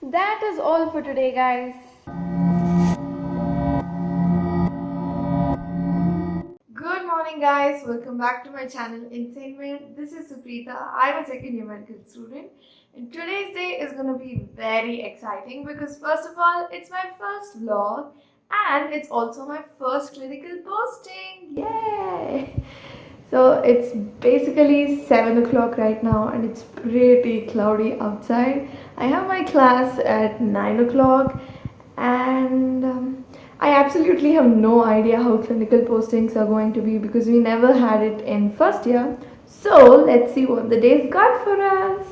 That is all for today, guys. Good morning, guys. Welcome back to my channel INZANEMED. This is Supreeta. I'm a second year medical student, and today's day is going to be very exciting because, first of all, it's my first vlog and it's also my first clinical posting. Yay! So it's basically 7 o'clock right now and it's pretty cloudy outside. I have my class at 9 o'clock and I absolutely have no idea how clinical postings are going to be because we never had it in first year. So let's see what the day's got for us.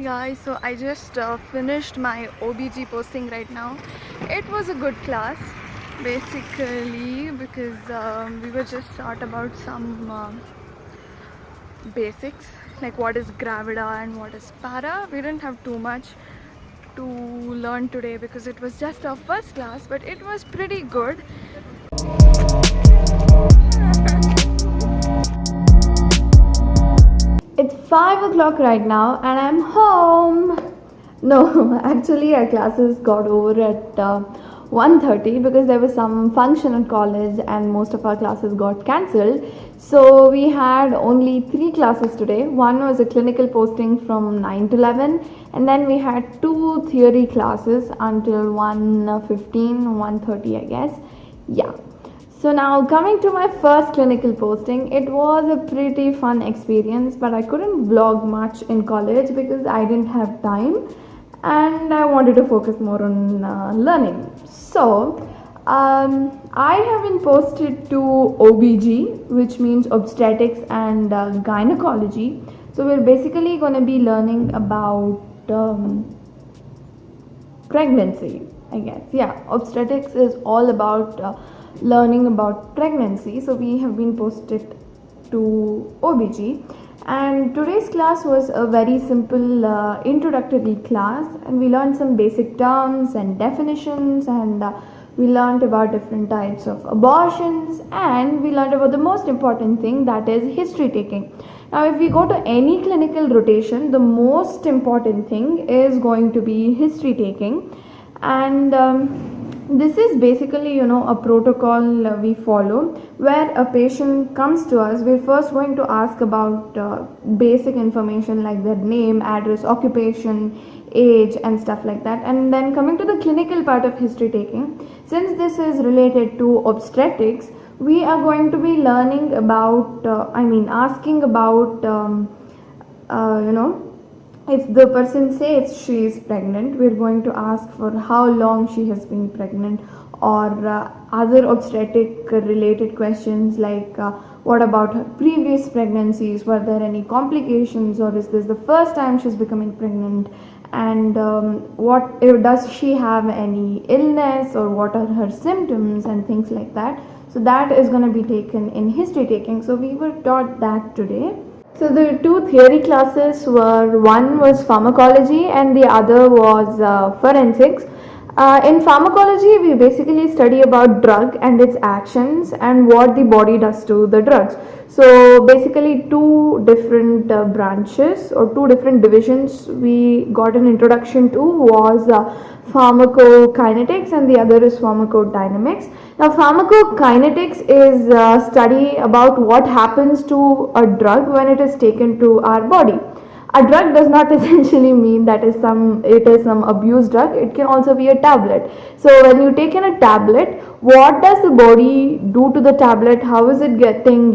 Guys, so I just finished my OBG posting right now. It was a good class basically because we were just taught about some basics like what is gravida and what is para. We didn't have too much to learn today because it was just our first class, but it was pretty good. It's 5 o'clock right now and I'm home. No, actually our classes got over at 1:30 because there was some function at college and most of our classes got cancelled. So we had only 3 classes today. One was a clinical posting from 9 to 11 and then we had 2 theory classes until 1:15, 1:30 I guess. Yeah. So now coming to my first clinical posting, it was a pretty fun experience, but I couldn't vlog much in college because I didn't have time and I wanted to focus more on learning. So I have been posted to OBG, which means obstetrics and gynecology. So we're basically going to be learning about pregnancy, I guess. Yeah, obstetrics is all about learning about pregnancy. So we have been posted to OBG and today's class was a very simple introductory class and we learned some basic terms and definitions and we learned about different types of abortions and we learned about the most important thing, that is history taking. Now if we go to any clinical rotation, the most important thing is going to be history taking and this is basically a protocol we follow where a patient comes to us. We're first going to ask about basic information like their name, address, occupation, age and stuff like that, and then coming to the clinical part of history taking, since this is related to obstetrics, we are going to be learning about asking about if the person says she is pregnant, we're going to ask for how long she has been pregnant or other obstetric related questions like what about her previous pregnancies, were there any complications or is this the first time she's becoming pregnant, and what does she have any illness or what are her symptoms and things like that. So that is going to be taken in history taking. So we were taught that today. So the 2 theory classes were, one was pharmacology and the other was forensics. In pharmacology, we basically study about drug and its actions and what the body does to the drugs. So basically, two different branches or two different divisions we got an introduction to was pharmacokinetics and the other is pharmacodynamics. Now, pharmacokinetics is a study about what happens to a drug when it is taken to our body. A drug does not essentially mean that it is some abused drug. It can also be a tablet. So when you take in a tablet, what does the body do to the tablet? How is it getting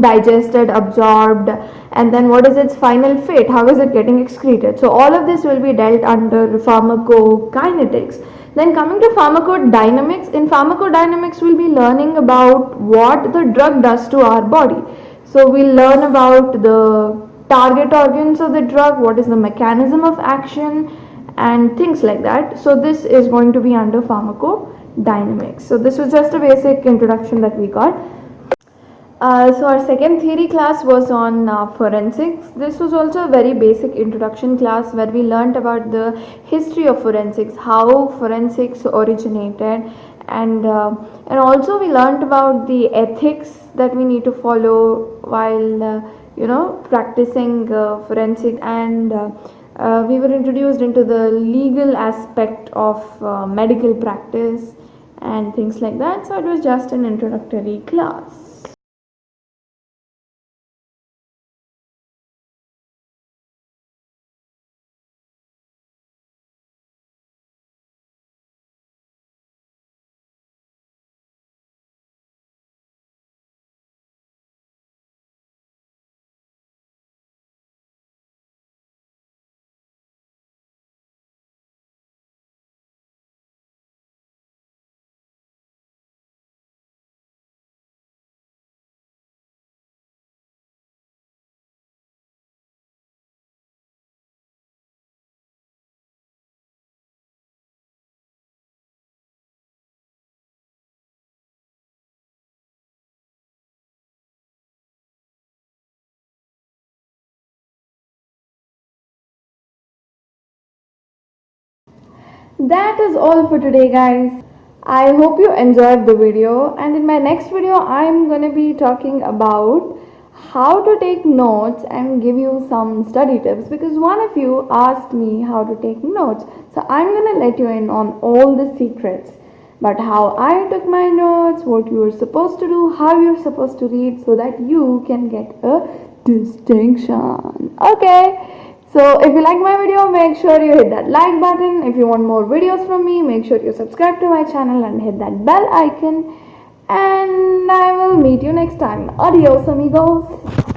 digested, absorbed, and then what is its final fate? How is it getting excreted? So all of this will be dealt under pharmacokinetics. Then coming to pharmacodynamics, in pharmacodynamics we'll be learning about what the drug does to our body. So we'll learn about the target organs of the drug, what is the mechanism of action, and things like that. So this is going to be under pharmacodynamics. So this was just a basic introduction that we got. So our second theory class was on forensics. This was also a very basic introduction class where we learnt about the history of forensics, how forensics originated, and also we learnt about the ethics that we need to follow while practicing forensic, and we were introduced into the legal aspect of medical practice and things like that. So it was just an introductory class. That is all for today, guys. I hope you enjoyed the video, and in my next video I'm going to be talking about how to take notes and give you some study tips, because one of you asked me how to take notes. So I'm going to let you in on all the secrets, but how I took my notes, what you are supposed to do, how you're supposed to read so that you can get a distinction. Okay. So if you like my video, make sure you hit that like button. If you want more videos from me, make sure you subscribe to my channel and hit that bell icon. And I will meet you next time. Adios, amigos.